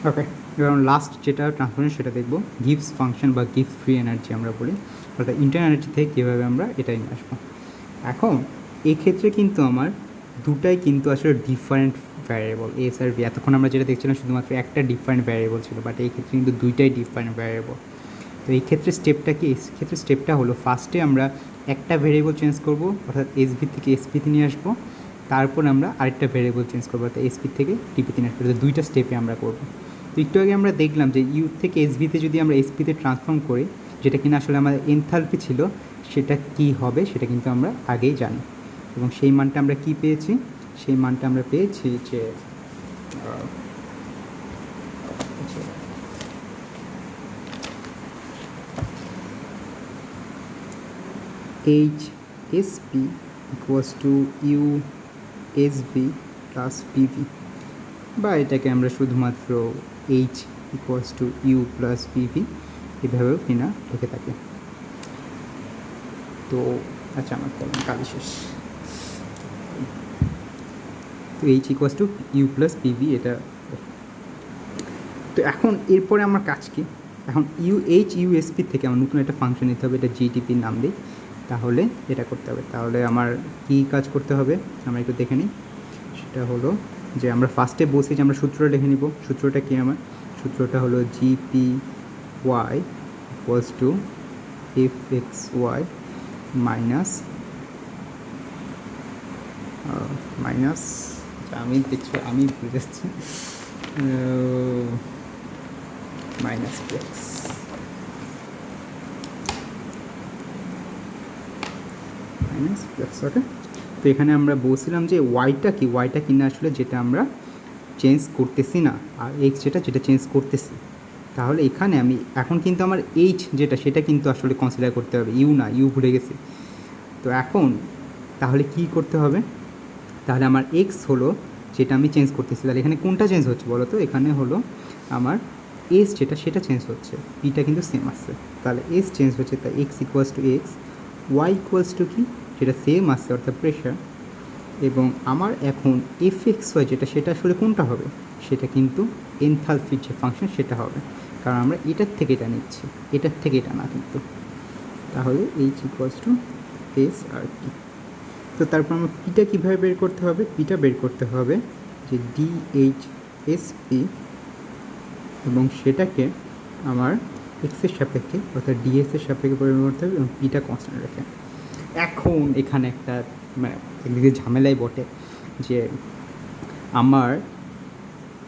ওকে, এবং লাস্ট যেটা ট্রান্সফরমেশন সেটা দেখব গিভস ফাংশন বা গিভস ফ্রি এনার্জি আমরা বলি, অর্থাৎ ইন্টারনাল এনার্জি থেকে কীভাবে আমরা এটাই নিয়ে আসবো। এখন এক্ষেত্রে কিন্তু আমার দুটাই কিন্তু আসলে ডিফারেন্ট ভ্যারিয়েবল, এস আর বি। এতক্ষণ আমরা যেটা দেখছিলাম শুধুমাত্র একটা ডিফারেন্ট ভ্যারিয়েবল ছিল, বাট এই ক্ষেত্রে কিন্তু দুইটাই ডিফারেন্ট ভ্যারিয়েবল। তো এই ক্ষেত্রে স্টেপটা কি, এই ক্ষেত্রে স্টেপটা হলো ফার্স্টে আমরা একটা ভ্যারিয়েবল চেঞ্জ করব, অর্থাৎ এসভি থেকে এসপিতে নিয়ে আসবো। তারপর আমরা আরেকটা ভ্যারিয়েবল চেঞ্জ করবো, অর্থাৎ এসপি থেকে টিপিতে নিয়ে আসবো। দুইটা স্টেপে আমরা করবো। তো একটু আগে আমরা দেখলাম যে ইউ থেকে এসভিতে যদি আমরা এসপিতে ট্রান্সফর্ম করি, যেটা কিনা আসলে আমাদের এনথালপি ছিল, সেটা কি হবে সেটা কিন্তু আমরা আগেই জানি। এবং সেই মানটা আমরা কি পেয়েছি, সেই মানটা আমরা পেয়েছি যে H S P equals to U S V plus PV, বা এটাকে আমরা শুধুমাত্র H equals to U plus PV এভাবেও কিনা লিখে থাকি। তো আচ্ছা, আমার কালি শেষ। তো H equals to U plus PV এটা। তো এখন এরপরে আমার কাজ কি, এখন ইউএসপি থেকে আমার নতুন একটা ফাংশন নিতে হবে, এটা জিটিপির নাম দিই। তাহলে এটা করতে হবে, তাহলে আমার কী কাজ করতে হবে আমরা একটু দেখে নিই। সেটা হলো যে আমরা ফার্স্টে বসে যে আমরা সূত্রটা লিখে নিব। সূত্রটা কি, আমার সূত্রটা হলো GP Y equals to F X Y minus আমি দেখছি, আমি ভুলে যাচ্ছি, minus X minus plus. Okay, তো এখানে আমরা বলছিলাম যে ওয়াইটা কিনা আসলে যেটা আমরা চেঞ্জ করতেছি না, আর এক্স যেটা চেঞ্জ করতেছি। তাহলে এখানে আমি এখন কিন্তু আমার এইচ সেটা কিন্তু আসলে কনসিডার করতে হবে, ইউ না, ইউ ভুলে গেছি। তো এখন তাহলে কি করতে হবে, তাহলে আমার এক্স হলো যেটা আমি চেঞ্জ করতেছি, তাহলে এখানে কোনটা চেঞ্জ হচ্ছে বলো তো, এখানে হলো আমার এস সেটা চেঞ্জ হচ্ছে, পিটা কিন্তু সেম আসছে। তাহলে এস চেঞ্জ হচ্ছে, তাই X equals to X, Y equals to কি, সেটা সেম আসছে অর্থাৎ প্রেশার। এবং আমার এখন এফ এক্স ওয়াই সেটা আসলে কোনটা হবে, সেটা কিন্তু এনথালপির যে ফাংশন সেটা হবে, কারণ আমরা এটার থেকে এটা নিচ্ছি, এটার থেকে এটা না কিন্তু। তাহলে এইচ ইকুয়ালস টু এস আর কি। তো তারপর আমার পিটা কীভাবে বের করতে হবে, পিটা বের করতে হবে যে ডিএইচএসপি, এবং সেটাকে আমার এক্সের সাপেক্ষে অর্থাৎ ডিএসের সাপেক্ষে পরিমাণ করতে হবে, এবং পিটা কনস্ট্যান্ট রেখে। এখন এখানে একটা মানে একদিকে ঝামেলাই বটে যে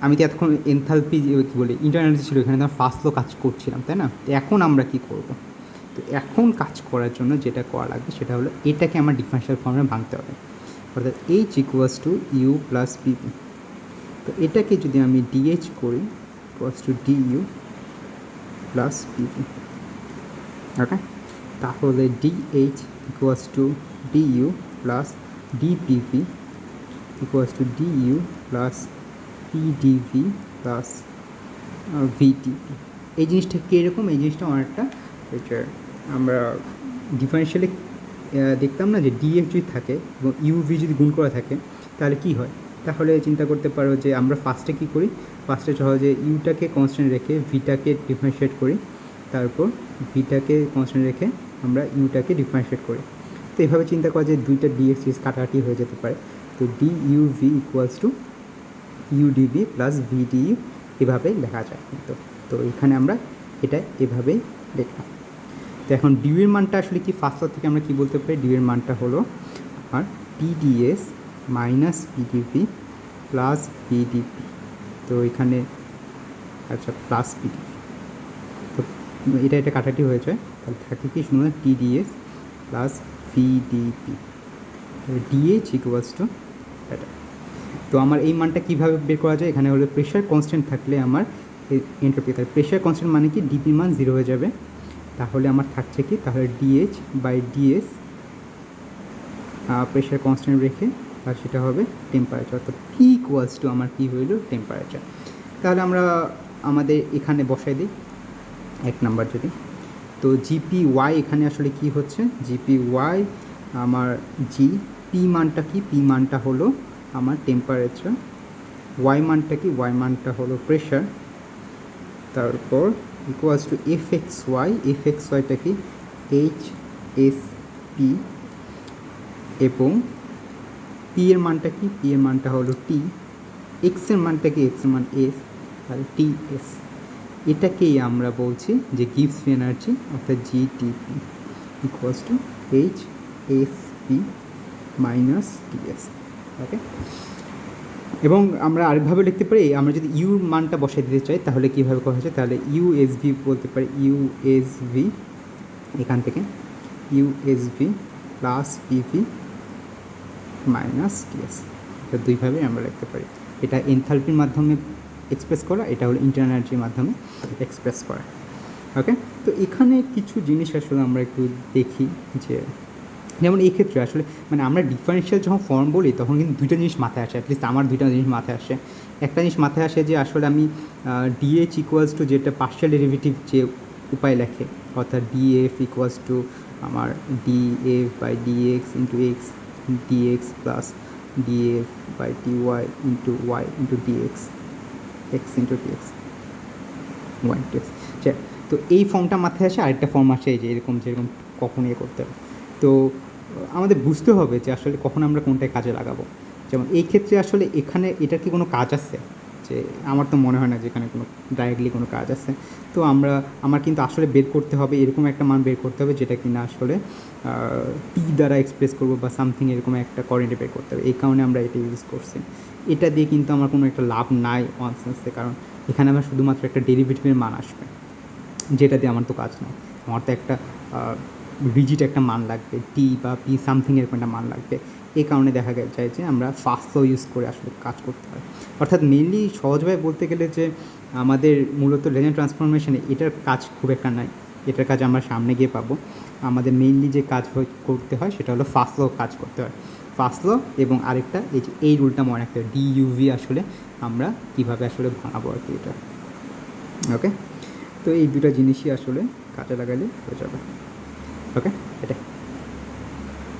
আমি তো এতক্ষণ এনথালপি কী বলি ইন্টারনাল ছিল, এখানে তো ফার্স্ট লো কাজ করছিলাম, তাই না? তো এখন আমরা কি করব, তো এখন কাজ করার জন্য যেটা করা লাগবে সেটা হলো এটাকে আমার ডিফারেনশিয়াল ফর্মে ভাঙতে হবে, অর্থাৎ H equals to U plus PV. তো এটাকে যদি আমি ডিএইচ করি equals to dU plus PV, okay, তাহলে dH equals to dU plus dPV equals to dU plus PdV plus VdP. এই জিনিসটা কীরকম, এই জিনিসটা অনেকটা আমরা ডিফারেন্সিয়ালে দেখতাম না যে ডিএফ যদি থাকে এবং ইউভি যদি গুণ করা থাকে তাহলে কি হয়। তাহলে চিন্তা করতে পারো যে আমরা ফার্স্টে কী করি, ফার্স্টে সহজে ইউটাকে কনস্ট্যান্ট রেখে ভিটাকে ডিফারেন্সিয়েট করি, তারপর ভিটাকে কনস্ট্যান্ট রেখে আমরা ইউটাকে ডিফারেন্সিয়েট করি। তো এইভাবে চিন্তা করা যে দুইটা ডিএক্স কাটাকাটি হয়ে যেতে পারে। তো ডিইউভি ইকুয়ালস টু ইউডিভি প্লাস ভিডিইউ এভাবে লেখা যায় কিন্তু। তো এখানে আমরা এটা এভাবেই লিখলাম। তো এখন ডিউয়ের মানটা আসলে কি, ফার্স্ট থেকে আমরা কি বলতে পারি, ডিউয়ের মানটা হলো আমার PDS minus PDV plus VDP. তো এখানে আচ্ছা প্লাস পিডিপি, তো এটা কাটাটি হয়ে যায়, তাহলে থাকে কি শুনুন TDS plus VDP, DH equals two এটা। তো আমার এই মানটা কীভাবে বের করা যায়, এখানে হলো প্রেশার কনস্ট্যান্ট থাকলে আমার এন্ট্রপি, তাহলে প্রেশার কনস্ট্যান্ট মানে কি ডিপি মান 0 হয়ে যাবে, তাহলে আমার থাকছে কি, তাহলে dH by dS pressure constant রেখে, আর সেটা হবে টেম্পারেচার, তো পি ইকুয়ালস টু আমার কী হইল টেম্পারেচার। তাহলে আমরা আমাদের এখানে বসাই দিই 1 নাম্বার যদি। তো জিপি ওয়াই এখানে আসলে কি হচ্ছে, জিপি ওয়াই আমার জি, পি মানটা কি, পি মানটা হলো আমার টেম্পারেচার, ওয়াই মানটা কি, ওয়াই মানটা হলো প্রেশার, তারপর ইকুয়ালস টু এফ এক্স ওয়াইটা কি এইচ এস পি, এবং পি এর মানটা কি, পি এর মানটা হলো টি, এক্সের মানটা কি, এক্সের মান এস, তাহলে টি এস। এটাকেই আমরা বলছি যে গিভস ফ্রি এনার্জি অর্থাৎ GTP equals to H S P minus TS. Okay, এবং আমরা আরেকভাবে লিখতে পারি, আমরা যদি ইউর মানটা বসাই দিতে চাই তাহলে কীভাবে করা হচ্ছে, তাহলে ইউএসভি বলতে পারি, ইউএসভি এখান থেকে ইউএসভি প্লাস পিভি মাইনাস টিএস। এটা দুইভাবে আমরা লিখতে পারি, এটা এনথালপির মাধ্যমে এক্সপ্রেস করা, এটা হলো ইন্টারনাল এনার্জির মাধ্যমে এক্সপ্রেস করা। ওকে, তো এখানে কিছু জিনিস আসলে আমরা একটু দেখি, যে যেমন এই ক্ষেত্রে আসলে মানে আমরা ডিফারেন্সিয়াল যখন ফর্ম বলি তখন কিন্তু দুইটা জিনিস মাথায় আসে, অ্যাটলিস্ট আমার দুইটা জিনিস মাথায় আসে। একটা জিনিস মাথায় আসে যে আসলে আমি ডিএইচ ইকুয়ালস টু যেটা পার্শিয়াল ডেরিভেটিভ যে উপায় লেখে, অর্থাৎ ডিএফ ইকুয়ালস টু আমার dF by dX into X dX plus dF by dY into Y into dX X into dX Y into X. তো এই ফর্মটা মাথায় আসে, আরেকটা ফর্ম আসে এই যে এরকম, যেরকম কখন ইয়ে করতে হবে। তো আমাদের বুঝতে হবে যে আসলে কখন আমরা কোনটায় কাজে লাগাবো। যেমন এই ক্ষেত্রে আসলে এখানে এটার কি কোনো কাজ আছে, যে আমার তো মনে হয় না যে এখানে কোনো ডাইরেক্টলি কোনো কাজ আছে। তো আমার কিন্তু আসলে বের করতে হবে, এরকম একটা মান বের করতে হবে যেটা কিনা আসলে টি দ্বারা এক্সপ্রেস করবো বা সামথিং এরকম একটা কোঅর্ডিনেট বের করতে হবে। এই কারণে আমরা এটা ইউজ করছি। এটা দিয়ে কিন্তু আমার কোনো একটা লাভ নাই ওয়ান সেন্সে, কারণ এখানে আমার শুধুমাত্র একটা ডেরিভেটিভের মান আসবে, যেটা দিয়ে আমার তো কাজ নয়। আমার তো একটা রিজিড একটা মান লাগবে, টি বা পি সামথিং এরকম একটা মান লাগবে। এই কারণে দেখা যায় যে আমরা ফাস্ট ল ইউজ করে আসলে কাজ করতে হয়। অর্থাৎ মেনলি সহজভাবে বলতে গেলে যে আমাদের মূলত লেজেন্ড ট্রান্সফরমেশনে এটার কাজ খুব একটা নাই, এটার কাজ আমরা সামনে গিয়ে পাবো। আমাদের মেইনলি যে কাজ করতে হয় সেটা হলো ফাস্ট ল কাজ করতে হয়, ফাস্ট ল। এবং আরেকটা এই যে এই রুলটা মনে রাখতে হয়, ডিইউভি আসলে আমরা কীভাবে আসলে ভাঙাবো আর কি এটা। ওকে, তো এই দুটো জিনিসই আসলে কাজে লাগালে হয়ে যাবে। ওকে, এটাই।